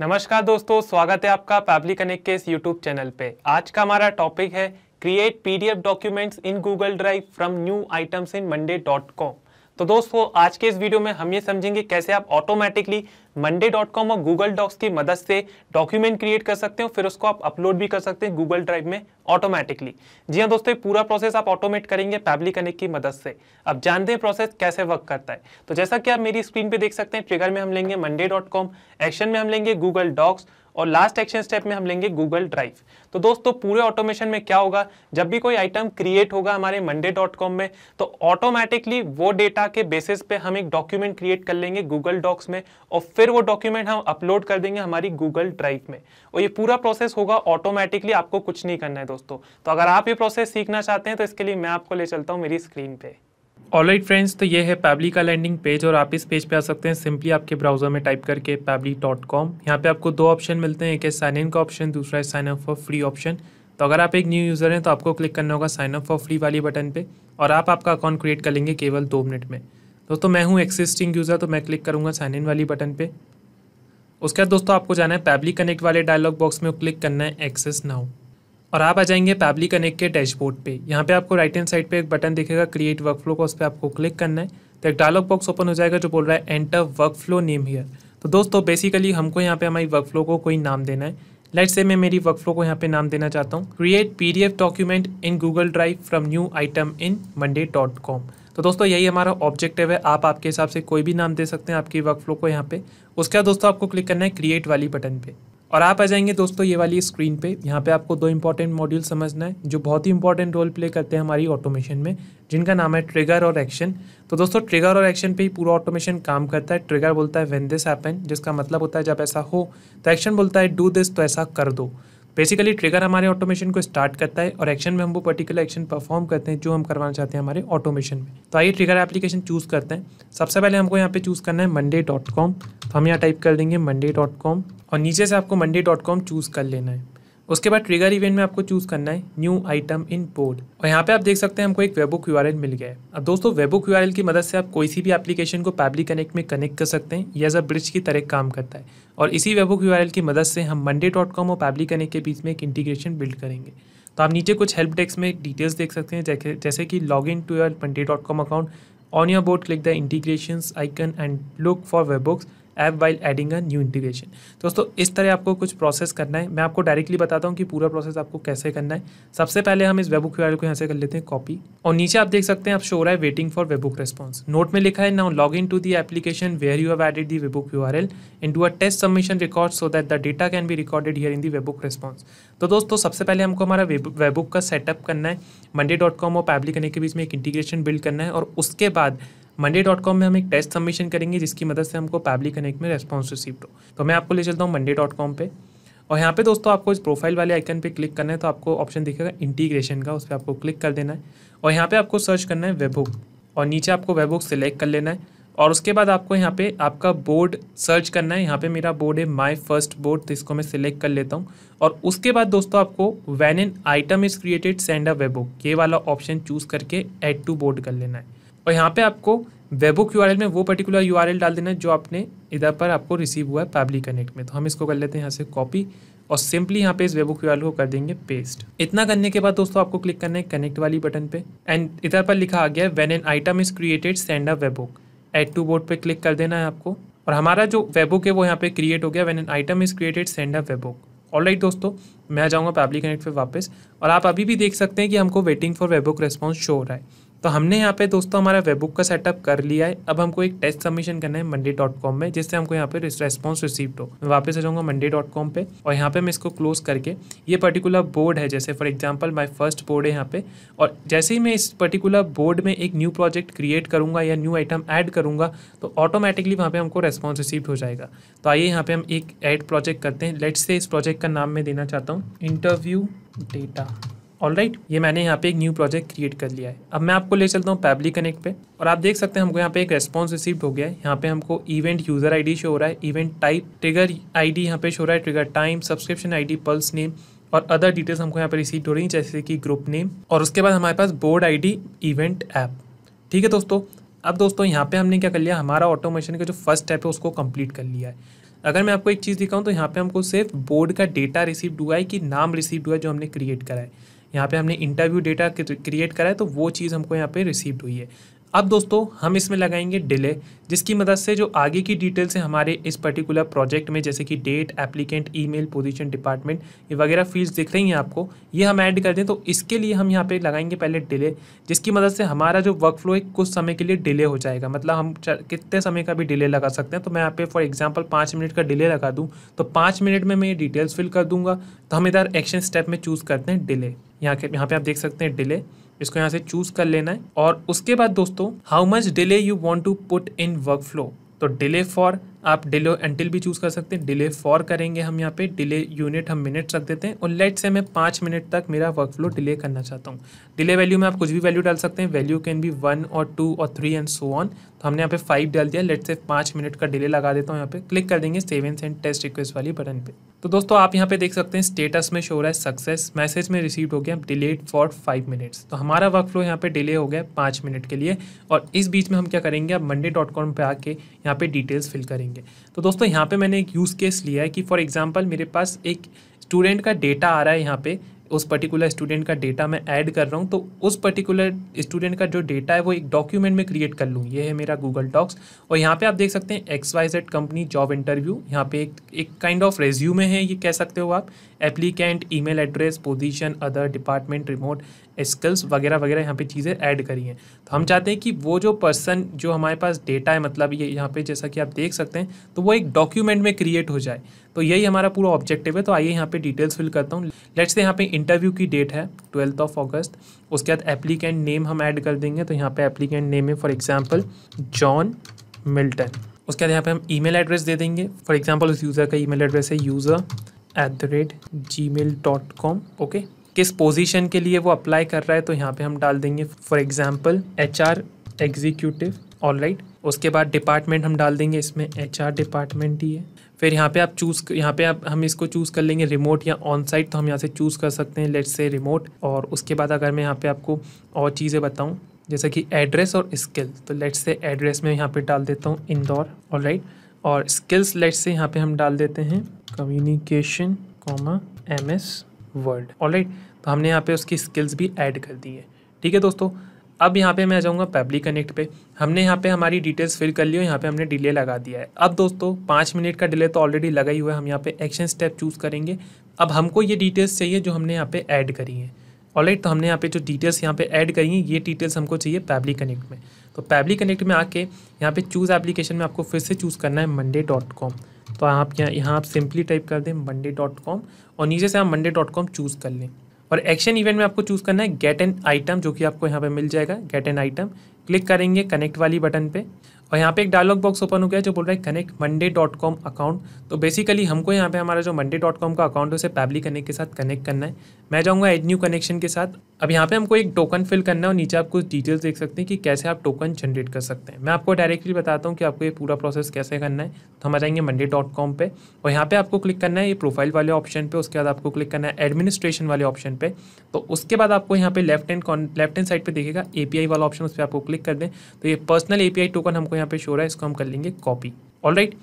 नमस्कार दोस्तों, स्वागत है आपका पैबली कनेक्ट के इस यूट्यूब चैनल पे। आज का हमारा टॉपिक है create PDF documents in Google drive from new items in monday.com। तो दोस्तों आज के इस वीडियो में हम ये समझेंगे कैसे आप ऑटोमेटिकली monday.com और गूगल डॉक्स की मदद से डॉक्यूमेंट क्रिएट कर सकते हो, फिर उसको आप अपलोड भी कर सकते हैं गूगल ड्राइव में ऑटोमेटिकली। जी हाँ दोस्तों, पूरा प्रोसेस आप ऑटोमेट करेंगे पैबली कनेक्ट की मदद से। अब जानते हैं प्रोसेस कैसे वर्क करता है। तो जैसा कि आप मेरी स्क्रीन पे देख सकते हैं, ट्रिगर में हम लेंगे monday.com, एक्शन में हम लेंगे गूगल डॉक्स और लास्ट एक्शन स्टेप में हम लेंगे गूगल ड्राइव। तो दोस्तों पूरे ऑटोमेशन में क्या होगा, जब भी कोई आइटम क्रिएट होगा हमारे monday.com में, तो ऑटोमेटिकली वो डेटा के बेसिस पे हम एक डॉक्यूमेंट क्रिएट कर लेंगे गूगल डॉक्स में और फिर वो डॉक्यूमेंट हम अपलोड कर देंगे हमारी गूगल ड्राइव में। और ये पूरा प्रोसेस होगा ऑटोमेटिकली, आपको कुछ नहीं करना है दोस्तों। तो अगर आप ये प्रोसेस सीखना चाहते हैं तो इसके लिए मैं आपको ले चलता हूँ मेरी स्क्रीन पे। ऑलराइट फ्रेंड्स, तो ये है पैबली का लैंडिंग पेज और आप इस पेज पे आ सकते हैं सिंपली आपके ब्राउजर में टाइप करके pably.com। यहाँ पे आपको दो ऑप्शन मिलते हैं, एक है साइन इन का ऑप्शन, दूसरा है sign up for free option. तो अगर आप एक न्यू यूज़र हैं तो आपको क्लिक करना होगा साइन अप फॉर फ्री वाली बटन पे और आप आपका अकाउंट क्रिएट कर लेंगे केवल 2 मिनट में। दोस्तों मैं हूँ एक्सिस्टिंग यूज़र, तो मैं क्लिक करूँगा साइन इन वाली बटन पे। उसके बाद दोस्तों आपको जाना है पैबली कनेक्ट वाले डायलॉग बॉक्स में, क्लिक करना है एक्सेस नाउ और आप आ जाएंगे पैबली कनेक्ट के डैशबोर्ड पे। यहाँ पे आपको राइट हैंड साइड पे एक बटन दिखेगा क्रिएट वर्कफ्लो का, उस पर आपको क्लिक करना है। तो एक डायलॉग बॉक्स ओपन हो जाएगा जो बोल रहा है एंटर वर्कफ्लो नेम हियर। तो दोस्तों बेसिकली हमको यहाँ पे हमारी वर्कफ्लो को कोई नाम देना है। लेट्स से मैं मेरी वर्कफ्लो को यहाँ पे नाम देना चाहता हूँ create PDF document in Google drive from new item in monday.com। तो दोस्तों यही हमारा ऑब्जेक्टिव है, आप आपके हिसाब से कोई भी नाम दे सकते हैं आपकी वर्कफ्लो को यहाँ पे। उसके बाद दोस्तों आपको क्लिक करना है क्रिएट वाली बटन पे और आप आ जाएंगे दोस्तों ये वाली स्क्रीन पे। यहाँ पे आपको 2 इंपॉर्टेंट मॉड्यूल समझना है जो बहुत ही इंपॉर्टेंट रोल प्ले करते हैं हमारी ऑटोमेशन में, जिनका नाम है ट्रिगर और एक्शन। तो दोस्तों ट्रिगर और एक्शन पे ही पूरा ऑटोमेशन काम करता है। ट्रिगर बोलता है व्हेन दिस हैपन, जिसका मतलब होता है जब ऐसा हो, तो एक्शन बोलता है डू दिस, तो ऐसा कर दो। बेसिकली ट्रिगर हमारे ऑटोमेशन को स्टार्ट करता है और एक्शन में हम वो पर्टिकुलर एक्शन परफॉर्म करते हैं जो हम करवाना चाहते हैं हमारे ऑटोमेशन में। तो आइए ट्रिगर एप्लीकेशन चूज़ करते हैं। सबसे पहले हमको यहाँ पे चूज़ करना है monday.com। तो हम यहाँ टाइप कर देंगे monday.com और नीचे से आपको monday.com चूज़ कर लेना है। उसके बाद ट्रिगर इवेंट में आपको चूज़ करना है न्यू आइटम इन बोर्ड और यहाँ पे आप देख सकते हैं हमको एक वेबबुक यूआरएल मिल गया है। अब दोस्तों वेबबुक यूआरएल की मदद से आप कोई सी भी एप्लीकेशन को पैबली कनेक्ट में कनेक्ट कर सकते हैं, ये एज अ ब्रिज की तरह काम करता है। और इसी वेबबुक यूआरएल की मदद से हम monday.com और पैबली कनेक्ट के बीच में एक इंटीग्रेशन बिल्ड करेंगे। तो आप नीचे कुछ हेल्प डेस्क में डिटेल्स देख सकते हैं, जैसे कि log in to your monday.com account, on your board click the integrations icon and look for webhooks app while adding a new integration. दोस्तों इस तरह आपको कुछ प्रोसेस करना है। मैं आपको डायरेक्टली बताता हूँ कि पूरा प्रोसेस आपको कैसे करना है। सबसे पहले हम इस वेबबुक यूआरएल को यहाँ से कर लेते हैं कॉपी और नीचे आप देख सकते हैं आप शो हो रहा है waiting for webhook response. Note में लिखा है now log in to the application where you have added the webhook URL into a test submission record so that the data can be recorded here in the webhook response. तो दोस्तों सबसे पहले हमको हमारा WebBook का setup करना है, monday.com और पैबली कनेक्ट के बीच में एक इंटीग्रेशन बिल्ड करना है और उसके बाद monday.com में हम एक टेस्ट सबमिशन करेंगे जिसकी मदद से हमको पैबली कनेक्ट में रेस्पॉन्स रिसीव हो। तो मैं आपको ले चलता हूँ monday.com पे और यहाँ पे दोस्तों आपको इस प्रोफाइल वाले आइकन पे क्लिक करना है। तो आपको ऑप्शन दिखेगा इंटीग्रेशन का, उस पर आपको क्लिक कर देना है और यहाँ पे आपको सर्च करना है वेबबुक और नीचे आपको वेबबुक सिलेक्ट कर लेना है और उसके बाद आपको यहाँ पे आपका बोर्ड सर्च करना है। यहाँ पे मेरा बोर्ड है माई फर्स्ट बोर्ड, तो इसको मैं सिलेक्ट कर लेता हूँ और उसके बाद दोस्तों आपको when an item is created send a WebBook, ये वाला ऑप्शन चूज़ करके ऐड टू बोर्ड कर लेना है और यहाँ पे आपको वेबबुक यूआरएल में वो पर्टिकुलर यूआरएल डाल देना है जो आपने इधर पर आपको रिसीव हुआ है पैबली कनेक्ट में। तो हम इसको कर लेते हैं यहाँ से कॉपी और सिंपली यहाँ पे इस वेबबुक यूआरएल को कर देंगे पेस्ट। इतना करने के बाद दोस्तों आपको क्लिक करना है कनेक्ट वाली बटन पे एंड इधर पर लिखा आ गया है when an item is created send a webhook, add to board पे क्लिक कर देना है आपको और हमारा जो वेबबुक है वो यहाँ पे क्रिएट हो गया when an item is created send a WebBook. Alright दोस्तों, मैं आ जाऊँगा पैबली कनेक्ट पे वापस और आप अभी भी देख सकते हैं कि हमको waiting for WebBook response show हो रहा है। तो हमने यहाँ पे दोस्तों हमारा वेबबुक का सेटअप कर लिया है। अब हमको एक टेस्ट सबमिशन करना है monday.com में जिससे हमको यहाँ पे रेस्पॉन्स रिसीव्ड हो। मैं वापस आ जाऊँगा monday.com पे और यहाँ पे मैं इसको क्लोज करके, ये पर्टिकुलर बोर्ड है जैसे for example my first board है यहाँ पे, और जैसे ही मैं इस पर्टिकुलर बोर्ड में एक न्यू प्रोजेक्ट क्रिएट करूँगा या न्यू आइटम ऐड करूँगा तो ऑटोमेटिकली वहाँ पे हमको रेस्पॉन्स रिसीव्ड हो जाएगा। तो आइए यहाँ पे हम एक ऐड प्रोजेक्ट करते हैं। लेट्स से इस प्रोजेक्ट का नाम मैं देना चाहता हूँ इंटरव्यू डेटा। ऑलराइट, ये मैंने यहाँ पे एक न्यू प्रोजेक्ट क्रिएट कर लिया है। अब मैं आपको ले चलता हूँ पैबली कनेक्ट पे और आप देख सकते हैं हमको यहाँ पे एक रेस्पॉन्स रिसीव्ड हो गया है। यहाँ पे हमको इवेंट यूजर आईडी शो हो रहा है, इवेंट टाइप ट्रिगर आईडी यहाँ पे शो हो रहा है, trigger time, subscription ID, pulse name और अदर डिटेल्स हमको यहाँ पे रिसीव हो रही है जैसे कि ग्रुप नेम और उसके बाद हमारे पास बोर्ड आईडी इवेंट ऐप। ठीक है दोस्तों, अब दोस्तों यहाँ पे हमने क्या कर लिया, हमारा ऑटोमेशन का जो फर्स्ट स्टेप है उसको कंप्लीट कर लिया है। अगर मैं आपको एक चीज़ दिखाऊं तो यहाँ पे हमको सिर्फ बोर्ड का डेटा रिसीव्ड हुआ है कि नाम रिसीव्ड हुआ है जो हमने क्रिएट करा है। यहाँ पे हमने इंटरव्यू डेटा क्रिएट करा है तो वो चीज़ हमको यहाँ पे रिसीव्ड हुई है। अब दोस्तों हम इसमें लगाएंगे डिले, जिसकी मदद से जो आगे की डिटेल्स हैं हमारे इस पर्टिकुलर प्रोजेक्ट में, जैसे कि date, applicant, email, position, department, ये वगैरह फील्ड्स दिख रही हैं आपको, ये हम ऐड कर दें। तो इसके लिए हम यहाँ पे लगाएंगे पहले डिले, जिसकी मदद से हमारा जो वर्क फ्लो है कुछ समय के लिए डिले हो जाएगा। मतलब हम कितने समय का भी डिले लगा सकते हैं। तो मैं यहाँ पे फॉर एग्जाम्पल 5 मिनट का डिले लगा दूँ तो 5 मिनट में मैं ये डिटेल्स फिल कर दूंगा। तो हम इधर एक्शन स्टेप में चूज़ करते हैं डिले। यहाँ पे आप देख सकते हैं डिले, इसको यहाँ से चूज कर लेना है। और उसके बाद दोस्तों how much delay you want to put in workflow, तो डिले फॉर आप डिले एंटिल भी चूज कर सकते हैं। डिले फॉर करेंगे हम यहाँ पे, डिले यूनिट हम मिनट्स रख देते हैं और लेट से मैं 5 मिनट तक मेरा वर्क फ्लो डिले करना चाहता हूँ। डिले वैल्यू में आप कुछ भी वैल्यू डाल सकते हैं, वैल्यू कैन बी 1 और 2 और 3 एंड सो ऑन। तो हमने यहाँ पे 5 डाल दिया, लेट से 5 मिनट का डिले लगा देता हूँ। यहाँ पे क्लिक कर देंगे save and send test request वाली बटन पे। तो दोस्तों आप यहाँ पे देख सकते हैं स्टेटस में शो हो रहा है सक्सेस, मैसेज में रिसीव हो गया डिलेड फॉर 5 मिनट्स। तो हमारा वर्क फ्लो यहाँ पे डिले हो गया 5 मिनट के लिए। और इस बीच में हम क्या करेंगे, अब monday.com पे आके यहाँ पे डिटेल्स फिल करेंगे। तो दोस्तों यहाँ पे मैंने एक यूज़ केस लिया है कि फॉर एग्जांपल मेरे पास एक स्टूडेंट का डेटा आ रहा है, यहाँ पे उस पर्टिकुलर स्टूडेंट का डेटा मैं ऐड कर रहा हूँ। तो उस पर्टिकुलर स्टूडेंट का जो डेटा है वो एक डॉक्यूमेंट में क्रिएट कर लूँ। ये है मेरा गूगल डॉक्स और यहाँ पे आप देख सकते हैं XYZ कंपनी जॉब इंटरव्यू, यहाँ पे एक काइंड ऑफ रेज्यूमे है, ये कह सकते हो आप। Applicant, email address, position, other, department, remote, skills वगैरह वगैरह यहाँ पे चीज़ें ऐड करी हैं। तो हम चाहते हैं कि वो जो पर्सन जो हमारे पास डेटा है, मतलब ये यहाँ पे जैसा कि आप देख सकते हैं, तो वो एक डॉक्यूमेंट में क्रिएट हो जाए। तो यही हमारा पूरा ऑब्जेक्टिव है। तो आइए यहाँ पे डिटेल्स फिल करता हूँ। लेट्स से यहाँ पे इंटरव्यू की डेट है 12 अगस्त। उसके बाद एप्लीकेंट नेम हम ऐड कर देंगे। तो यहाँ पे एप्लीकेंट नेम है फॉर एग्जाम्पल जॉन मिल्टन। उसके बाद यहाँ पे हम ईमेल एड्रेस दे देंगे। फॉर एग्जाम्पल उस यूज़र का ईमेल एड्रेस है user@gmail.com। ओके, किस पोजीशन के लिए वो अप्लाई कर रहा है तो यहाँ पे हम डाल देंगे for example HR executive. Alright, उसके बाद डिपार्टमेंट हम डाल देंगे, इसमें HR डिपार्टमेंट ही है। फिर यहाँ पे आप हम इसको चूज़ कर लेंगे रिमोट या ऑन साइट। तो हम यहाँ से चूज़ कर सकते हैं लेट्स से रिमोट। और उसके बाद अगर मैं यहाँ पे आपको और चीज़ें बताऊँ जैसे कि एड्रेस और स्किल, तो लेट्स से एड्रेस में यहाँ पे डाल देता हूँ इंदौर। ऑलराइट, और स्किल्स लेट्स से यहाँ पे हम डाल देते हैं कम्युनिकेशन MS वर्ड। ऑलराइट, तो हमने यहाँ पे उसकी स्किल्स भी ऐड कर दी है। ठीक है दोस्तों, अब यहाँ पे मैं आ जाऊँगा पैबली कनेक्ट पे। हमने यहाँ पे हमारी डिटेल्स फिल कर ली और यहाँ पे हमने डिले लगा दिया है। अब दोस्तों 5 मिनट का डिले तो ऑलरेडी लगा ही हुआ है। हम यहाँ पे एक्शन स्टेप चूज़ करेंगे। अब हमको ये डिटेल्स चाहिए जो हमने यहाँ पे ऐड करी हैं। ऑलराइट, तो हमने यहाँ पे जो डिटेल्स यहाँ पे ऐड करी हैं, ये डिटेल्स हमको चाहिए पैबली कनेक्ट में। तो पैबली कनेक्ट में आके यहाँ पे चूज़ एप्लीकेशन में आपको फिर से चूज़ करना है monday.com। तो आप यहाँ आप सिंपली टाइप कर दें monday.com और नीचे से आप monday.com चूज़ कर लें। और एक्शन इवेंट में आपको चूज़ करना है गेट एन आइटम, जो कि आपको यहाँ पे मिल जाएगा गेट एन आइटम। क्लिक करेंगे कनेक्ट वाली बटन पे और यहाँ पे एक डायलॉग बॉक्स ओपन हो गया जो बोल रहा है कनेक्ट monday.com अकाउंट। तो बेसिकली हमको यहाँ पे हमारा जो monday.com का अकाउंट है उसे पैबली कनेक्ट के साथ कनेक्ट करना है। मैं जाऊँगा एड न्यू कनेक्शन के साथ। अब यहाँ पे हमको एक टोकन फिल करना है और नीचे आप कुछ डिटेल्स देख सकते हैं कि कैसे आप टोकन जनरेट कर सकते हैं। मैं आपको डायरेक्टली बताता हूँ कि आपको ये पूरा प्रोसेस कैसे करना है। तो हम आ जाएंगे monday.com पे और यहाँ पे आपको क्लिक करना है ये प्रोफाइल वाले ऑप्शन पे। उसके बाद आपको क्लिक करना है एडमिनिस्ट्रेशन वाले ऑप्शन पे। तो उसके बाद आपको यहाँ पे लेफ्ट हैंड साइड पे देखिएगा API वाला ऑप्शन, उस पर आपको क्लिक कर दें। तो ये पर्सनल API टोकन हमको यहाँ पे शो रहा है, इसको हम कर लेंगे कॉपी। ऑलराइट,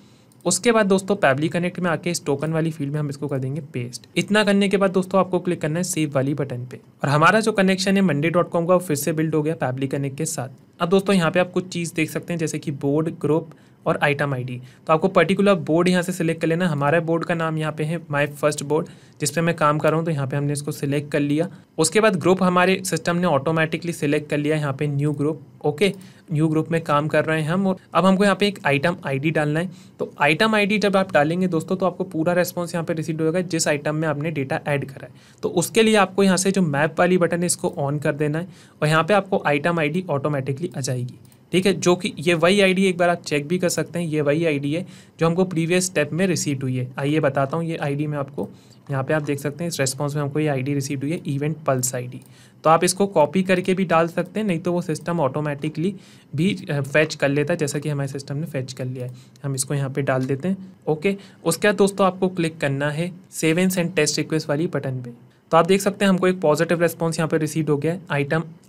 उसके बाद दोस्तों पैबली कनेक्ट में आके इस टोकन वाली फील्ड में हम इसको कर देंगे पेस्ट। इतना करने के बाद दोस्तों आपको क्लिक करना है सेव वाली बटन पे और हमारा जो कनेक्शन है monday.com का फिर से बिल्ड हो गया पैबली कनेक्ट के साथ। अब दोस्तों यहाँ पे आप कुछ चीज़ देख सकते हैं जैसे कि बोर्ड, ग्रुप और आइटम ID। तो आपको पर्टिकुलर बोर्ड यहाँ से सिलेक्ट कर लेना। हमारा बोर्ड का नाम यहाँ पे है माई फर्स्ट बोर्ड, जिस पे मैं काम कर रहा हूँ। तो यहाँ पे हमने इसको सिलेक्ट कर लिया। उसके बाद ग्रुप हमारे सिस्टम ने ऑटोमेटिकली सिलेक्ट कर लिया, यहाँ पे new group. Okay, new group में काम कर रहे हैं हम। और अब हमको यहाँ पे एक आइटम ID डालना है। तो आइटम ID जब आप डालेंगे दोस्तों तो आपको पूरा रेस्पॉन्स यहाँ पे रिसीव होगा जिस आइटम में आपने डेटा ऐड करा है। तो उसके लिए आपको यहाँ से जो मैप वाली बटन है इसको ऑन कर देना है और यहाँ पे आपको आइटम ID ऑटोमेटिकली आ जाएगी। ठीक है, जो कि ये वही ID एक बार आप चेक भी कर सकते हैं। ये वही ID है जो हमको प्रीवियस स्टेप में रिसीव हुई है। आइए बताता हूँ ये ID में आपको, यहाँ पे आप देख सकते हैं इस रेस्पॉन्स में हमको ये ID रिसीव हुई है इवेंट पल्स ID। तो आप इसको कॉपी करके भी डाल सकते हैं, नहीं तो वो सिस्टम ऑटोमेटिकली भी फैच कर लेता है, जैसा कि हमारे सिस्टम ने फैच कर लिया है। हम इसको यहाँ पे डाल देते हैं। ओके, उसके बाद दोस्तों आपको क्लिक करना है save and send test request वाली बटन पे। तो आप देख सकते हैं हमको एक पॉजिटिव रेस्पॉन्स यहाँ पे रिसीव हो गया है।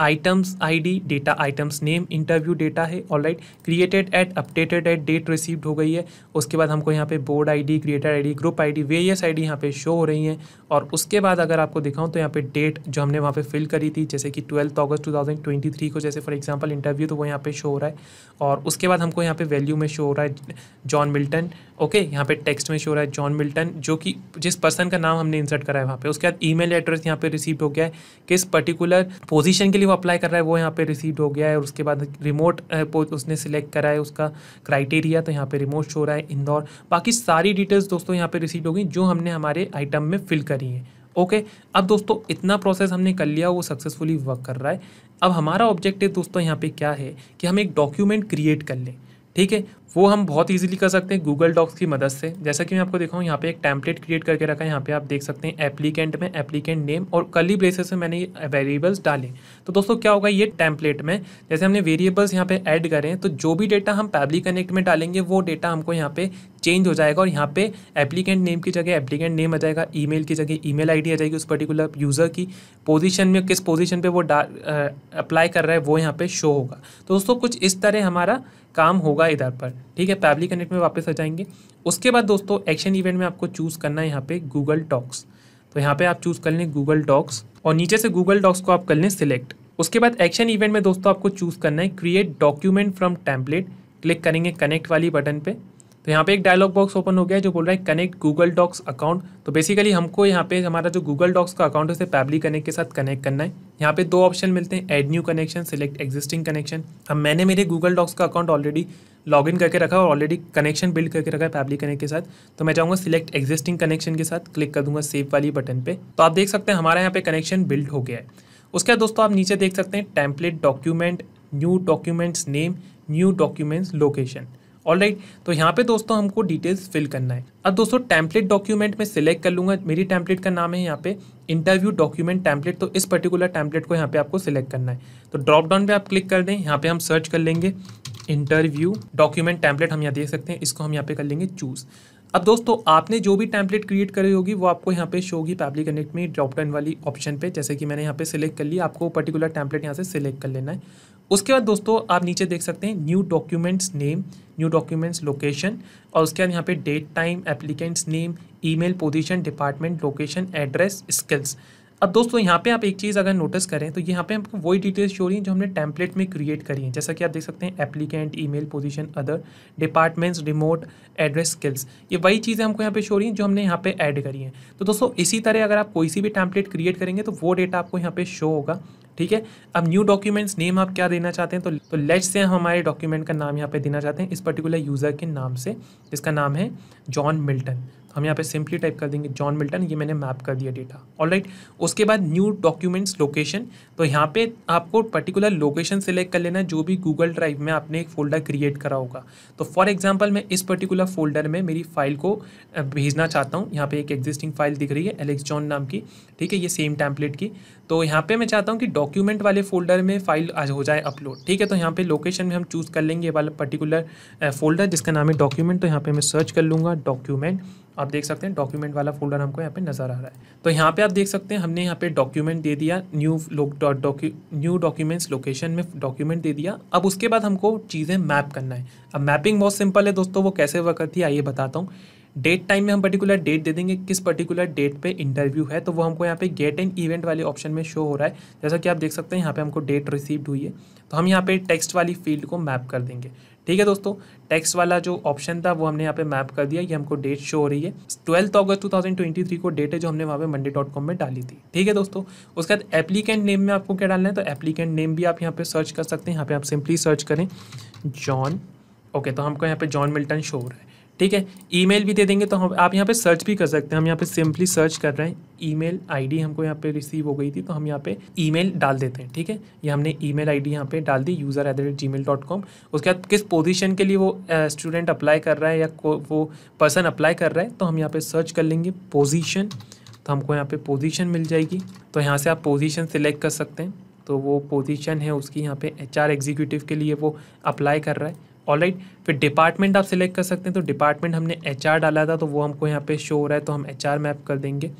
Items ID data items name interview data है, alright. Created at updated at date received हो गई है। उसके बाद हमको यहाँ पे board ID, creator ID, group ID, various ID यहाँ पे शो हो रही हैं। और उसके बाद अगर आपको दिखाऊं तो यहाँ पे डेट जो हमने वहाँ पे फिल करी थी, जैसे कि 12 अगस्त 2023 को जैसे फॉर एग्जांपल इंटरव्यू, तो वो यहाँ पे शो हो रहा है। और उसके बाद हमको यहाँ पे वैल्यू में शो हो रहा है जॉन मिल्टन, ओके। यहाँ पे टेक्स्ट में शो हो रहा है जॉन मिल्टन, जो कि जिस पर्सन का नाम हमने इंसर्ट करा है वहाँ पे। उसके बाद ईमेल एड्रेस यहाँ पे रिसीव हो गया है, किस पर्टिकुलर पोजीशन के लिए वो अप्लाई कर रहा है वो यहाँ पे रिसीव हो गया है। और उसके बाद रिमोट उसने सिलेक्ट करा है, उसका क्राइटेरिया, तो यहाँ पे रिमोट शो हो रहा है इंदौर। बाकी सारी डिटेल्स दोस्तों यहाँ पे रिसीव हो गई जो हमने हमारे आइटम में फिल करी है, ओके। अब दोस्तों इतना प्रोसेस हमने कर लिया, वो सक्सेसफुली वर्क कर रहा है। अब हमारा ऑब्जेक्टिव दोस्तों यहाँ पे क्या है कि हम एक डॉक्यूमेंट क्रिएट कर लें, ठीक है। वो हम बहुत इजीली कर सकते हैं गूगल डॉक्स की मदद से। जैसा कि मैं आपको दिखाऊं, यहाँ पे एक टेम्पलेट क्रिएट करके रखा है। यहाँ पे आप देख सकते हैं एप्लीकेंट में एप्लीकेंट नेम और कर्ली ब्रेसेस में मैंने ये वेरिएबल्स डाले। तो दोस्तों क्या होगा, ये टेम्पलेट में जैसे हमने वेरिएबल्स यहाँ पे ऐड करें, तो जो भी डेटा हम पैबली कनेक्ट में डालेंगे वो डेटा हमको यहाँ पे चेंज हो जाएगा। और यहाँ पे एप्लीकेंट नेम की जगह एप्लीकेंट नेम आ जाएगा, ईमेल की जगह ईमेल आईडी आ जाएगी उस पर्टिकुलर यूज़र की, पोजीशन में किस पोजीशन पे वो अप्लाई कर रहा है वो यहाँ पे शो होगा। तो दोस्तों कुछ इस तरह हमारा काम होगा इधर पर, ठीक है। पैबली कनेक्ट में वापस आ जाएंगे। उसके बाद दोस्तों एक्शन इवेंट में आपको चूज़ करना है यहाँ पे गूगल डॉक्स। तो यहाँ पे आप चूज़ कर लें गूगल डॉक्स और नीचे से गूगल डॉक्स को आप कर लें सिलेक्ट। उसके बाद एक्शन इवेंट में दोस्तों आपको चूज़ करना है create document from template. Click करेंगे कनेक्ट वाली बटन पे, तो यहाँ पे एक डायलॉग बॉक्स ओपन हो गया है जो बोल रहा है कनेक्ट गूगल डॉक्स अकाउंट। तो बेसिकली हमको यहाँ पे हमारा जो गूगल डॉक्स का अकाउंट है उसे पैबली कनेक्ट के साथ कनेक्ट करना है। यहाँ पे दो ऑप्शन मिलते हैं, add new connection, select existing connection. अब मैंने मेरे गूगल डॉक्स का अकाउंट ऑलरेडी लॉगिन करके रखा है और ऑलरेडी कनेक्शन बिल्ड करके रखा है पैबली कनेक्ट के साथ। तो मैं चाहूँगा सिलेक्ट एग्जिस्टिंग कनेक्शन के साथ, क्लिक कर दूंगा सेव वाली बटन पे। तो आप देख सकते हैं हमारा यहाँ पे कनेक्शन बिल्ड हो गया है। उसके बाद दोस्तों आप नीचे देख सकते हैं template document, new documents name, new documents location, alright. तो यहाँ पे दोस्तों हमको डिटेल्स फिल करना है। अब दोस्तों टेम्पलेट डॉक्यूमेंट में सिलेक्ट कर लूँगा, मेरी टेम्पलेट का नाम है यहाँ पे इंटरव्यू डॉक्यूमेंट टेम्पलेट। तो इस पर्टिकुलर टेम्पलेट को यहाँ पे आपको सिलेक्ट करना है। तो ड्रॉप डाउन पे आप क्लिक कर दें, यहाँ पे हम सर्च कर लेंगे इंटरव्यू डॉक्यूमेंट टेम्पलेट, हम यहाँ देख सकते हैं, इसको हम यहाँ पे कर लेंगे चूज़। अब दोस्तों आपने जो भी टेम्पलेट क्रिएट करी होगी वो आपको यहाँ पे शो होगी पैबली कनेक्ट में ड्रॉप डाउन वाली ऑप्शन पे। जैसे कि मैंने यहाँ पे सिलेक्ट कर लिया, आपको पर्टिकुलर टेम्पलेट यहाँ से सिलेक्ट कर लेना है। उसके बाद दोस्तों आप नीचे देख सकते हैं new documents name, new documents location, और उसके बाद यहाँ पे date time, applicants name, email, position, department, location, address, skills. अब दोस्तों यहाँ पे आप एक चीज़ अगर नोटिस करें तो यहाँ पे हमको वही डिटेल्स शो रही हैं जो हमने टेम्पलेट में क्रिएट करी हैं। जैसा कि आप देख सकते हैं applicant, email, position, other, departments, remote, address, skills, ये वही चीज़ें हमको यहाँ पे शो रही हैं जो हमने यहाँ पे ऐड करी हैं। तो दोस्तों इसी तरह अगर आप कोई सी भी टेम्पलेट क्रिएट करेंगे तो वो डेटा आपको यहाँ पे शो होगा, ठीक है। अब न्यू डॉक्यूमेंट्स नेम आप क्या देना चाहते हैं, तो लेट्स से हम हमारे डॉक्यूमेंट का नाम यहाँ पे देना चाहते हैं इस पर्टिकुलर यूज़र के नाम से, जिसका नाम है जॉन मिल्टन। हम यहाँ पे सिंपली टाइप कर देंगे जॉन मिल्टन, ये मैंने मैप कर दिया डेटा, ऑलराइट। उसके बाद न्यू डॉक्यूमेंट्स लोकेशन, तो यहाँ पे आपको पर्टिकुलर लोकेशन सेलेक्ट कर लेना है जो भी गूगल ड्राइव में आपने एक फोल्डर क्रिएट करा होगा। तो फॉर एग्जांपल मैं इस पर्टिकुलर फोल्डर में मेरी फाइल को भेजना चाहता हूँ। यहाँ पे एक एग्जिस्टिंग फाइल दिख रही है एलेक्स जॉन नाम की, ठीक है, ये सेम टेम्पलेट की। तो यहाँ पे मैं चाहता हूँ कि डॉक्यूमेंट वाले फोल्डर में फाइल आज हो जाए अपलोड, ठीक है। तो यहाँ पे लोकेशन में हम चूज़ कर लेंगे ये वाला पर्टिकुलर फोल्डर जिसका नाम है डॉक्यूमेंट। तो यहाँ पे मैं सर्च कर लूँगा डॉक्यूमेंट, आप देख सकते हैं डॉक्यूमेंट वाला फोल्डर हमको यहाँ पे नज़र आ रहा है। तो यहाँ पे आप देख सकते हैं हमने यहाँ पे डॉक्यूमेंट दे दिया, न्यू डॉक्यूमेंट्स लोकेशन में डॉक्यूमेंट दे दिया। अब उसके बाद हमको चीज़ें मैप करना है। अब मैपिंग बहुत सिंपल है दोस्तों, वो कैसे वर्क करती है आइए बताता हूँ। डेट टाइम में हम पर्टिकुलर डेट दे देंगे, किस पर्टिकुलर डेट पे इंटरव्यू है, तो वो हमको यहाँ पे गेट एंड इवेंट वाले ऑप्शन में शो हो रहा है। जैसा कि आप देख सकते हैं यहाँ पे हमको डेट रिसीव्ड हुई है, तो हम यहाँ पे टेक्स्ट वाली फील्ड को मैप कर देंगे, ठीक है दोस्तों। टेक्स्ट वाला जो ऑप्शन था वो हमने यहाँ पे मैप कर दिया, ये हमको डेट शो हो रही है 12 अगस्त 2023 को डेट है जो हमने वहाँ पे monday.com में डाली थी, ठीक है दोस्तों। उसके बाद एप्लीकेंट नेम में आपको क्या डालना है, तो एप्लीकेंट नेम भी आप यहाँ पे सर्च कर सकते हैं। यहाँ पे आप सिंपली सर्च करें जॉन, ओके, तो हमको यहाँ पे जॉन मिल्टन शो हो रहा है, ठीक है। ईमेल भी दे देंगे तो हम आप यहाँ पे सर्च भी कर सकते हैं। हम यहाँ पे सिंपली सर्च कर रहे हैं, ईमेल आईडी हमको यहाँ पे रिसीव हो गई थी तो हम यहाँ पे ईमेल डाल देते हैं, ठीक है। ये हमने ईमेल आईडी यहाँ पे डाल दी user@gmail.com। उसके बाद किस पोजीशन के लिए वो स्टूडेंट अप्लाई कर रहा है या वो पर्सन अप्लाई कर रहा है, तो हम यहाँ पे सर्च कर लेंगे पोजीशन, तो हमको यहाँ पे पोजीशन मिल जाएगी। तो यहाँ से आप पोजीशन सिलेक्ट कर सकते हैं, तो वो पोजीशन है उसकी यहाँ पे HR एग्जीक्यूटिव के लिए वो अप्लाई कर रहा है, ऑलराइट। फिर डिपार्टमेंट आप सिलेक्ट कर सकते हैं, तो डिपार्टमेंट हमने HR डाला था तो वो हमको यहाँ पे शो हो रहा है, तो हम HR मैप कर देंगे,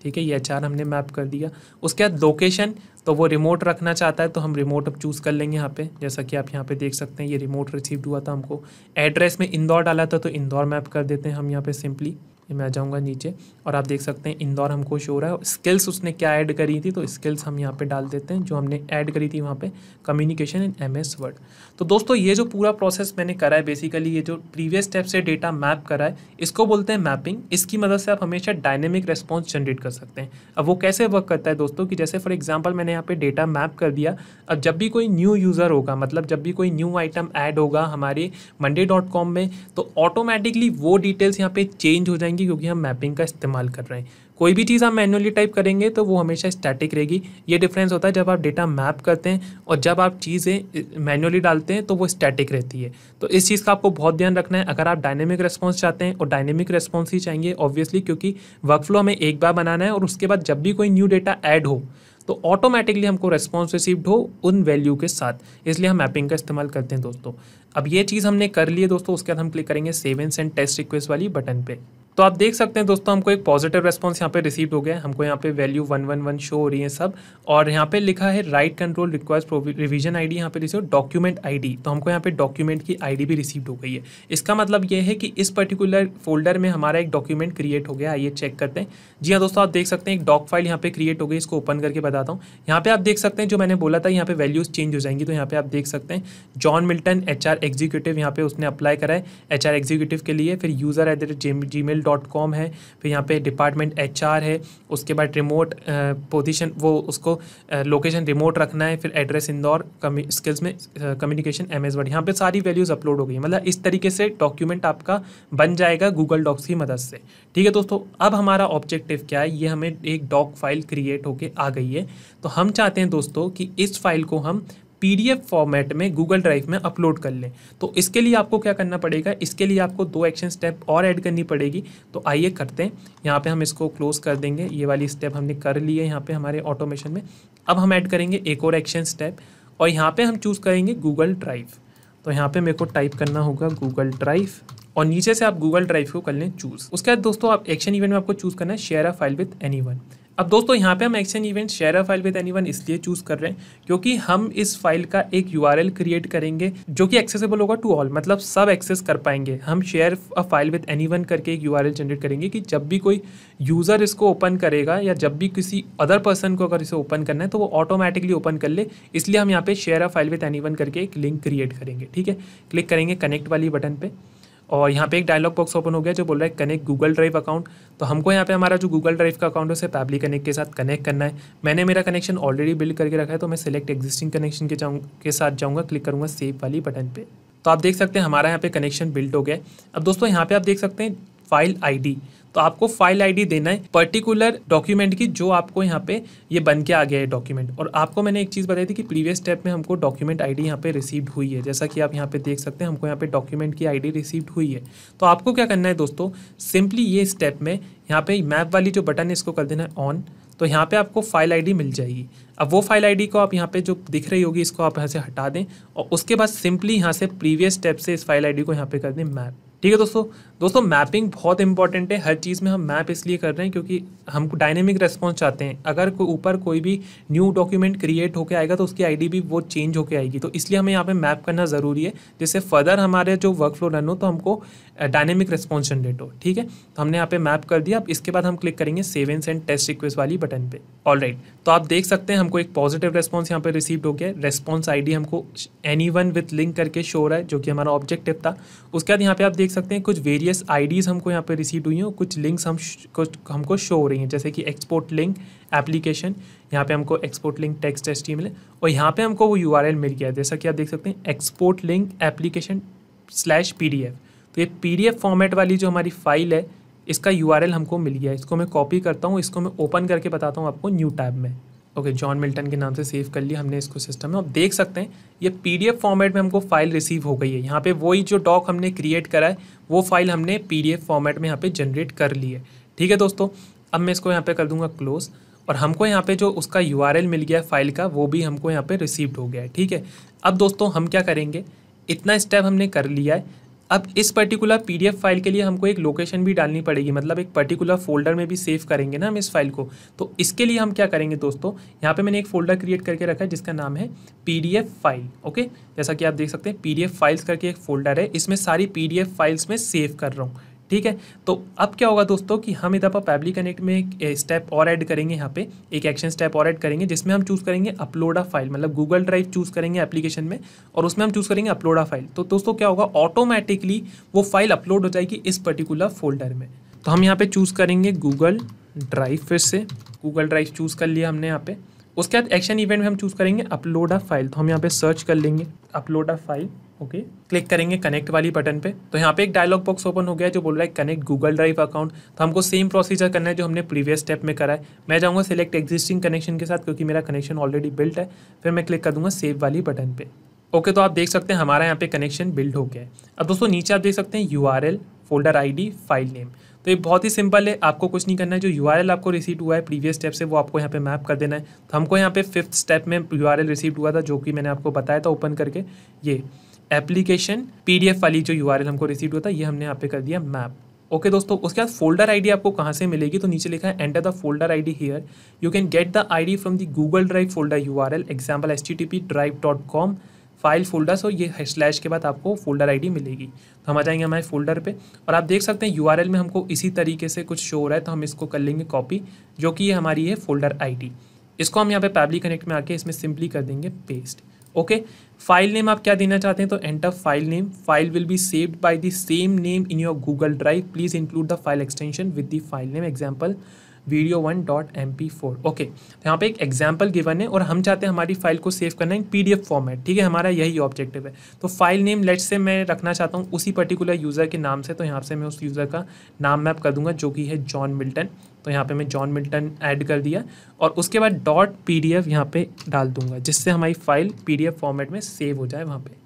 ठीक है, ये HR हमने मैप कर दिया। उसके बाद लोकेशन, तो वो रिमोट रखना चाहता है तो हम रिमोट अब चूज़ कर लेंगे यहाँ पे, जैसा कि आप यहाँ पे देख सकते हैं ये रिमोट रिसीव्ड हुआ था हमको। एड्रेस में इंदौर डाला था तो इंदौर मैप कर देते हैं हम यहाँ पे सिंपली। मैं आ जाऊँगा नीचे और आप देख सकते हैं इंदौर हमको शो हो रहा है। स्किल्स उसने क्या ऐड करी थी, तो स्किल्स हम यहाँ पे डाल देते हैं जो हमने ऐड करी थी वहाँ पे, कम्युनिकेशन इन MS वर्ड। तो दोस्तों ये जो पूरा प्रोसेस मैंने करा है, बेसिकली ये जो प्रीवियस स्टेप से डेटा मैप करा है, इसको बोलते हैं मैपिंग। इसकी मदद से आप हमेशा डायनेमिक रेस्पॉन्स जनरेट कर सकते हैं। अब वो कैसे वर्क करता है दोस्तों, कि जैसे फॉर एग्जाम्पल मैंने यहाँ पे डेटा मैप कर दिया। अब जब भी कोई न्यू यूज़र होगा, मतलब जब भी कोई न्यू आइटम ऐड होगा हमारे monday.com में, तो ऑटोमेटिकली वो डिटेल्स यहाँ पे चेंज हो जाएंगी, क्योंकि हम मैपिंग का इस्तेमाल कर रहे हैं। कोई भी चीज़ आप मैन्युअली टाइप करेंगे तो वो हमेशा स्टैटिक रहेगी। ये डिफरेंस होता है जब आप डेटा मैप करते हैं और जब आप चीज़ें मैन्युअली डालते हैं तो वो स्टैटिक रहती है। तो इस चीज़ का आपको बहुत ध्यान रखना है। अगर आप डायनेमिक रेस्पॉन्स चाहते हैं, और डायनेमिक रेस्पॉन्स ही चाहेंगे ऑब्वियसली, क्योंकि वर्कफ्लो हमें एक बार बनाना है और उसके बाद जब भी कोई न्यू डेटा ऐड हो तो ऑटोमेटिकली हमको रेस्पॉन्स रिसीव्ड हो उन वैल्यू के साथ, इसलिए हम मैपिंग का इस्तेमाल करते हैं दोस्तों। अब ये चीज़ हमने कर ली है दोस्तों। उसके बाद हम क्लिक करेंगे save and send test request वाली बटन पे। तो आप देख सकते हैं दोस्तों हमको एक पॉजिटिव रेस्पॉन्स यहाँ पे रिसीव हो गया है। हमको यहाँ पे वैल्यू 111 शो हो रही है सब, और यहाँ पे लिखा है right control request revision ID यहाँ पे रिसीव, डॉक्यूमेंट ID, तो हमको यहाँ पे डॉक्यूमेंट की ID भी रिसीव हो गई है। इसका मतलब ये है कि इस पर्टिकुलर फोल्डर में हमारा एक डॉक्यूमेंट क्रिएट हो गया। आइए चेक करते हैं। जी हाँ दोस्तों, आप देख सकते हैं एक डॉक फाइल यहाँ पे क्रिएट हो गई। इसको ओपन करके बताता हूँ। यहाँ पे आप देख सकते हैं जो मैंने बोला था, यहाँ पे वैल्यूज चेंज हो जाएंगी। तो यहाँ पे आप देख सकते हैं जॉन मिल्टन HR एग्जीक्यूटिव यहाँ पे उसने अप्लाई करा है HR एग्जीक्यूटिव के लिए। फिर user@gmail.com है। फिर यहाँ पे डिपार्टमेंट HR है। उसके बाद रिमोट पोजीशन, वो उसको लोकेशन रिमोट रखना है। फिर एड्रेस इंदौर, स्किल्स में कम्युनिकेशन MS वर्ड। यहाँ पे सारी वैल्यूज अपलोड हो गई। मतलब इस तरीके से डॉक्यूमेंट आपका बन जाएगा गूगल डॉक्स की मदद से। ठीक है दोस्तों, अब हमारा ऑब्जेक्टिव क्या है, ये हमें एक डॉक फाइल क्रिएट होके आ गई है। तो हम चाहते हैं दोस्तों कि इस फाइल को हम PDF फॉर्मेट में गूगल ड्राइव में अपलोड कर लें। तो इसके लिए आपको क्या करना पड़ेगा, इसके लिए आपको 2 एक्शन स्टेप और ऐड करनी पड़ेगी। तो आइए करते हैं। यहाँ पे हम इसको क्लोज कर देंगे। ये वाली स्टेप हमने कर ली है यहाँ पे हमारे ऑटोमेशन में। अब हम ऐड करेंगे एक और एक्शन स्टेप, और यहाँ पे हम चूज़ करेंगे गूगल ड्राइव। तो यहाँ पे मेरे को टाइप करना होगा गूगल ड्राइव, और नीचे से आप गूगल ड्राइव को कर लें चूज़। उसके बाद दोस्तों आप एक्शन इवेंट में आपको चूज़ करना है share a file with anyone. अब दोस्तों यहाँ पे हम action event share a file with anyone इसलिए चूज़ कर रहे हैं क्योंकि हम इस फाइल का एक URL क्रिएट करेंगे जो कि एक्सेसिबल होगा टू ऑल, मतलब सब एक्सेस कर पाएंगे। हम share a file with anyone करके एक URL जनरेट करेंगे कि जब भी कोई यूज़र इसको ओपन करेगा या जब भी किसी अदर पर्सन को अगर इसे ओपन करना है तो वो ऑटोमेटिकली ओपन कर ले। इसलिए हम यहाँ पे share a file with anyone करके एक लिंक क्रिएट करेंगे। ठीक है, क्लिक करेंगे कनेक्ट वाली बटन पे, और यहाँ पे एक डायलॉग बॉक्स ओपन हो गया जो बोल रहा है कनेक्ट गूगल ड्राइव अकाउंट। तो हमको यहाँ पे हमारा जो गूगल ड्राइव का अकाउंट है उसे पैबली कनेक्ट के साथ कनेक्ट करना है। मैंने मेरा कनेक्शन ऑलरेडी बिल्ड करके रखा है, तो मैं सिलेक्ट एग्जिस्टिंग कनेक्शन के साथ जाऊँगा, क्लिक करूँगा सेव वाली बटन पे। तो आप देख सकते हैं हमारा यहाँ पे कनेक्शन बिल्ड हो गया। अब दोस्तों यहाँ पे आप देख सकते हैं फाइल ID, तो आपको फाइल ID देना है पर्टिकुलर डॉक्यूमेंट की जो आपको यहाँ पे ये बन के आ गया है डॉक्यूमेंट। और आपको मैंने एक चीज़ बताई थी कि प्रीवियस स्टेप में हमको डॉक्यूमेंट ID यहाँ पे रिसीव्ड हुई है, जैसा कि आप यहाँ पे देख सकते हैं हमको यहाँ पे डॉक्यूमेंट की ID रिसीव्ड हुई है। तो आपको क्या करना है दोस्तों, सिंपली ये स्टेप में यहाँ पे मैप वाली जो बटन है इसको कर देना है ऑन। तो यहाँ पे आपको फाइल ID मिल जाएगी। अब वो फाइल ID को आप यहाँ पे जो दिख रही होगी इसको आप यहाँ से हटा दें, और उसके बाद सिंपली यहाँ से प्रीवियस स्टेप से इस फाइल ID को यहाँ पे कर दें मैप। ठीक है दोस्तों मैपिंग बहुत इंपॉर्टेंट है। हर चीज़ में हम मैप इसलिए कर रहे हैं क्योंकि हम डायनेमिक रेस्पॉन्स चाहते हैं। अगर ऊपर कोई भी न्यू डॉक्यूमेंट क्रिएट होकर आएगा तो उसकी ID भी वो चेंज होकर आएगी। तो इसलिए हमें यहाँ पे मैप करना ज़रूरी है, जिससे फर्दर हमारे जो वर्कफ्लो रन हो तो हमको डायनेमिक रेस्पॉन्स जनरेट हो। ठीक है, तो हमने यहाँ पे मैप कर दिया। अब इसके बाद हम क्लिक करेंगे save and send test request वाली बटन पे। ऑलराइट, तो आप देख सकते हैं हमको एक पॉजिटिव रेस्पॉन्स यहाँ पे रिसीव्ड हो गया। रेस्पॉन्स ID हमको एनीवन विथ लिंक करके शो हो रहा है, जो कि हमारा ऑब्जेक्टिव था। उसके बाद यहाँ पे आप देख सकते हैं कुछ वेरियस IDs हमको यहाँ पे रिसीव हुई हैं, कुछ लिंक्स हमको शो हो रही हैं, जैसे कि एक्सपोर्ट लिंक एप्लीकेशन, यहाँ पे हमको एक्सपोर्ट लिंक टेक्स्ट HTML, और यहाँ पे हमको वो URL मिल गया है, जैसा कि आप देख सकते हैं एक्सपोर्ट लिंक एप्लीकेशन /PDF। तो ये PDF फॉर्मेट वाली जो हमारी फाइल है इसका URL हमको मिल गया है। इसको मैं कॉपी करता हूँ, इसको मैं ओपन करके बताता हूँ आपको न्यू टैब में। ओके, जॉन मिल्टन के नाम से सेव कर लिया हमने इसको सिस्टम में। आप देख सकते हैं ये PDF फॉर्मेट में हमको फाइल रिसीव हो गई है। यहाँ पे वही जो डॉक हमने क्रिएट करा है वो फाइल हमने PDF फॉर्मेट में यहाँ पे जनरेट कर ली है। ठीक है दोस्तों, अब मैं इसको यहाँ पे कर दूंगा क्लोज, और हमको यहाँ पे जो उसका URL मिल गया फाइल का वो भी हमको यहाँ पे रिसीव्ड हो गया है। ठीक है, अब दोस्तों हम क्या करेंगे, इतना स्टेप हमने कर लिया है। अब इस पर्टिकुलर PDF फाइल के लिए हमको एक लोकेशन भी डालनी पड़ेगी, मतलब एक पर्टिकुलर फोल्डर में भी सेव करेंगे ना हम इस फाइल को। तो इसके लिए हम क्या करेंगे दोस्तों, यहाँ पे मैंने एक फोल्डर क्रिएट करके रखा है जिसका नाम है PDF फाइल। ओके, जैसा कि आप देख सकते हैं PDF फाइल्स करके एक फोल्डर है, इसमें सारी PDF फाइल्स में सेव कर रहा हूँ। ठीक है, तो अब क्या होगा दोस्तों कि हम इधर पर पैबली कनेक्ट में एक स्टेप और ऐड करेंगे, यहाँ पे एक एक्शन स्टेप और ऐड करेंगे जिसमें हम चूज़ करेंगे अपलोड अ फाइल, मतलब गूगल ड्राइव चूज़ करेंगे एप्लीकेशन में और उसमें हम चूज़ करेंगे अपलोड अ फाइल। तो दोस्तों क्या होगा, ऑटोमेटिकली वो फाइल अपलोड हो जाएगी इस पर्टिकुलर फोल्डर में। तो हम यहाँ पे चूज़ करेंगे गूगल ड्राइव, फिर से गूगल ड्राइव चूज़ कर लिया हमने यहाँ पे। उसके बाद एक्शन इवेंट में हम चूज़ करेंगे अपलोड अ फाइल, तो हम यहाँ पे सर्च कर लेंगे upload a file. Okay, click करेंगे कनेक्ट वाली बटन पे, तो यहाँ पे एक डायलॉग बॉक्स ओपन हो गया है जो बोल रहा है कनेक्ट गूगल ड्राइव अकाउंट। तो हमको सेम प्रोसीजर करना है जो हमने प्रीवियस स्टेप में करा है। मैं जाऊँगा सिलेक्ट एग्जिस्टिंग कनेक्शन के साथ क्योंकि मेरा कनेक्शन ऑलरेडी बिल्ट है, फिर मैं क्लिक कर दूंगा सेव वाली बटन पे। ओके, तो आप देख सकते हैं हमारा यहाँ पे कनेक्शन बिल्ड हो गया है। अब दोस्तों नीचे आप देख सकते हैं URL, folder ID, file name. तो ये बहुत ही सिंपल है, आपको कुछ नहीं करना है। जो URL आपको रिसीव हुआ है प्रीवियस स्टेप से वो आपको यहाँ पे मैप कर देना है। तो हमको यहाँ पे 5th स्टेप में URL रिसीव हुआ था जो कि मैंने आपको बताया था ओपन करके, ये एप्लीकेशन PDF वाली जो URL हमको रिसीव हुआ था ये हमने यहाँ पे कर दिया मैप। ओके दोस्तों, उसके बाद फोल्डर ID आपको कहाँ से मिलेगी, तो नीचे लिखा है enter the folder ID here, you can get the ID from the Google drive folder URL example http://drive.com file folders, और ये स्लैश के बाद आपको फोल्डर ID मिलेगी। तो हम आ जाएंगे हमारे फोल्डर पे और आप देख सकते हैं URL में हमको इसी तरीके से कुछ शो हो रहा है, तो हम इसको कर लेंगे कॉपी, जो कि ये हमारी है फोल्डर ID। इसको हम यहाँ पे पैबली कनेक्ट में आके इसमें सिंपली कर देंगे पेस्ट। ओके, फाइल नेम आप क्या देना चाहते हैं, तो enter file name, file will be saved by the same name in your Google drive, please include the file extension with the file name example video1.mp4। Okay, तो यहाँ पे एक एग्जाम्पल गिवन है और हम चाहते हैं हमारी फाइल को सेव करना इन PDF फॉर्मेट। ठीक है, हमारा यही ऑब्जेक्टिव है। तो फाइल नेम लेट्स से मैं रखना चाहता हूँ उसी पर्टिकुलर यूज़र के नाम से, तो यहाँ से मैं उस यूज़र का नाम मैप कर दूंगा जो कि है जॉन मिल्टन। तो यहाँ पे मैं जॉन मिल्टन ऐड कर दिया और उसके बाद .pdf यहाँ पे डाल दूंगा जिससे हमारी फाइल PDF फॉर्मेट में सेव हो जाए वहाँ पे।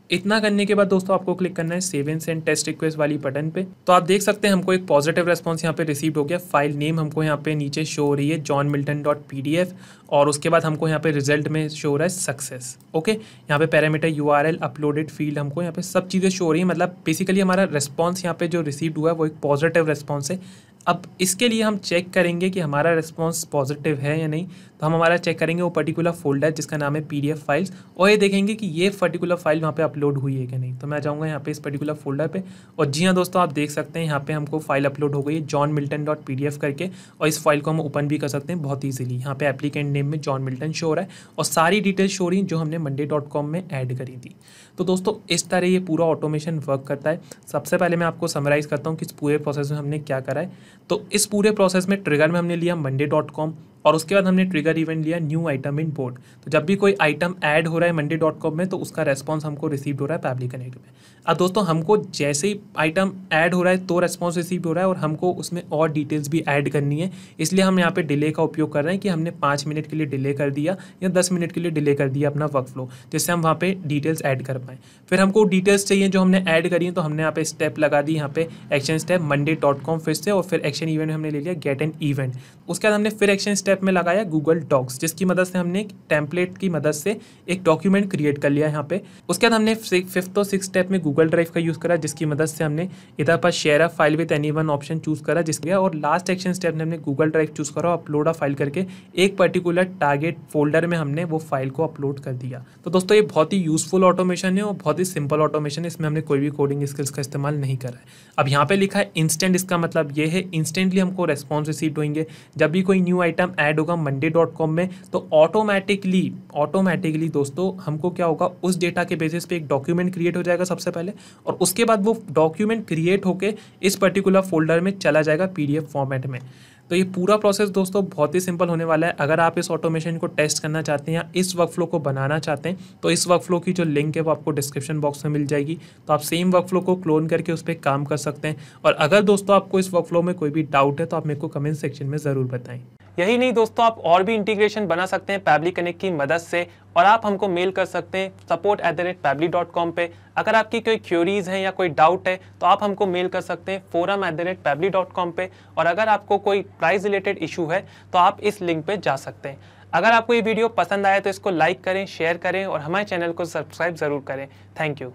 इतना करने के बाद दोस्तों आपको क्लिक करना है save and send test request वाली बटन पे। तो आप देख सकते हैं हमको एक पॉजिटिव रेस्पॉन्स यहाँ पे रिसीव हो गया। फाइल नेम हमको यहाँ पे नीचे शो हो रही है johnmilton.pdf और उसके बाद हमको यहाँ पे रिजल्ट में शो हो रहा है सक्सेस। ओके, यहाँ पे पैरामीटर URL अपलोडेड फील्ड हमको यहाँ पे सब चीज़ें शो हो रही है, मतलब बेसिकली हमारा रेस्पॉन्स यहाँ पे जो रिसीव हुआ है वो एक पॉजिटिव रेस्पॉन्स है। अब इसके लिए हम चेक करेंगे कि हमारा रिस्पॉन्स पॉजिटिव है या नहीं, तो हम हमारा चेक करेंगे वो पर्टिकुलर फोल्डर जिसका नाम है PDF फाइल्स और ये देखेंगे कि ये पर्टिकुलर फाइल वहाँ पे अपलोड हुई है कि नहीं। तो मैं जाऊँगा यहाँ पे इस पर्टिकुलर फोल्डर पे और जी हाँ दोस्तों, आप देख सकते हैं यहाँ पे हमको फाइल अपलोड हो गई है johnmilton.pdf करके, और इस फाइल को हम ओपन भी कर सकते हैं बहुत ईजिली। यहाँ पे एप्लीकेंट नेम में जॉन मिल्टन शो हो रहा है और सारी डिटेल्स शो रही हैं जो हमने monday.com में ऐड करी थी। तो दोस्तों इस तरह ये पूरा ऑटोमेशन वर्क करता है। सबसे पहले मैं आपको समराइज़ करता हूँ कि इस पूरे प्रोसेस में हमने क्या करा है। तो इस पूरे प्रोसेस में ट्रिगर में हमने लिया monday.com और उसके बाद हमने ट्रिगर इवेंट लिया न्यू आइटम इन बोर्ड। तो जब भी कोई आइटम ऐड हो रहा है monday.com में तो उसका रेस्पॉन्स हमको रिसीव हो रहा है पैबली कनेक्ट में। अब दोस्तों हमको जैसे ही आइटम ऐड हो रहा है तो रेस्पॉन्स रिसीव हो रहा है और हमको उसमें और डिटेल्स भी ऐड करनी है, इसलिए हम यहाँ पे डिले का उपयोग कर रहे हैं कि हमने 5 मिनट के लिए डिले कर दिया या 10 मिनट के लिए डिले कर दिया अपना वर्क फ्लो, जिससे हम वहाँ पे डिटेल्स ऐड कर पाएँ। फिर हमको डिटेल्स चाहिए जो हमने ऐड करी है, तो हमने यहाँ पे स्टेप लगा दी, यहाँ पे एक्शन स्टेप monday.com फिर से, और फिर एक्शन इवेंट हमने ले लिया गेट एन इवेंट। उसके बाद हमने फिर एक्शन स्टेप में लगाया गूगल डॉक्स, जिसकी मदद से हमने एक टेम्पलेट की मदद से एक डॉक्यूमेंट क्रिएट कर लिया यहाँ पे। उसके बाद हमने 5th और 6th स्टेप में गूगल ड्राइव का यूज़ करा, जिसकी मदद से हमने इधर पर share a file with anyone option choose करा जिसके, और लास्ट एक्शन स्टेप में हमने गूगल ड्राइव चूज़ करा और अपलोड अ फाइल करके एक पर्टिकुलर टारगेट फोल्डर में हमने वो फाइल को अपलोड कर दिया। तो दोस्तों ये बहुत ही यूजफुल ऑटोमेशन है और बहुत ही सिंपल ऑटोमेशन है, इसमें हमने कोई भी कोडिंग स्किल्स का इस्तेमाल नहीं करा है। अब यहाँ पे लिखा है इंस्टेंट, इसका मतलब ये है इंस्टेंटली हमको रेस्पॉन्स रिसीव होंगे। जब भी कोई न्यू आइटम ऐड होगा monday.com में तो ऑटोमेटिकली दोस्तों हमको क्या होगा, उस डेटा के बेसिस पे एक डॉक्यूमेंट क्रिएट हो जाएगा सबसे पहले, और उसके बाद वो डॉक्यूमेंट क्रिएट होके इस पर्टिकुलर फोल्डर में चला जाएगा PDF फॉर्मेट में। तो ये पूरा प्रोसेस दोस्तों बहुत ही सिंपल होने वाला है। अगर आप इस ऑटोमेशन को टेस्ट करना चाहते हैं या इस वर्कफ्लो को बनाना चाहते हैं तो इस वर्कफ्लो की जो लिंक है वो आपको डिस्क्रिप्शन बॉक्स में मिल जाएगी, तो आप सेम वर्कफ्लो को क्लोन करके उस पर काम कर सकते हैं। और अगर दोस्तों आपको इस वर्कफ्लो में कोई भी डाउट है तो आप मेरे को कमेंट सेक्शन में ज़रूर बताएं। यही नहीं दोस्तों, आप और भी इंटीग्रेशन बना सकते हैं पैबली कनेक्ट की मदद से, और आप हमको मेल कर सकते हैं support@pably.com पे। अगर आपकी कोई क्यूरीज हैं या कोई डाउट है तो आप हमको मेल कर सकते हैं forum@pably.com पे। और अगर आपको कोई प्राइस रिलेटेड इशू है तो आप इस लिंक पे जा सकते हैं। अगर आपको ये वीडियो पसंद आया तो इसको लाइक करें, शेयर करें और हमारे चैनल को सब्सक्राइब ज़रूर करें। Thank you.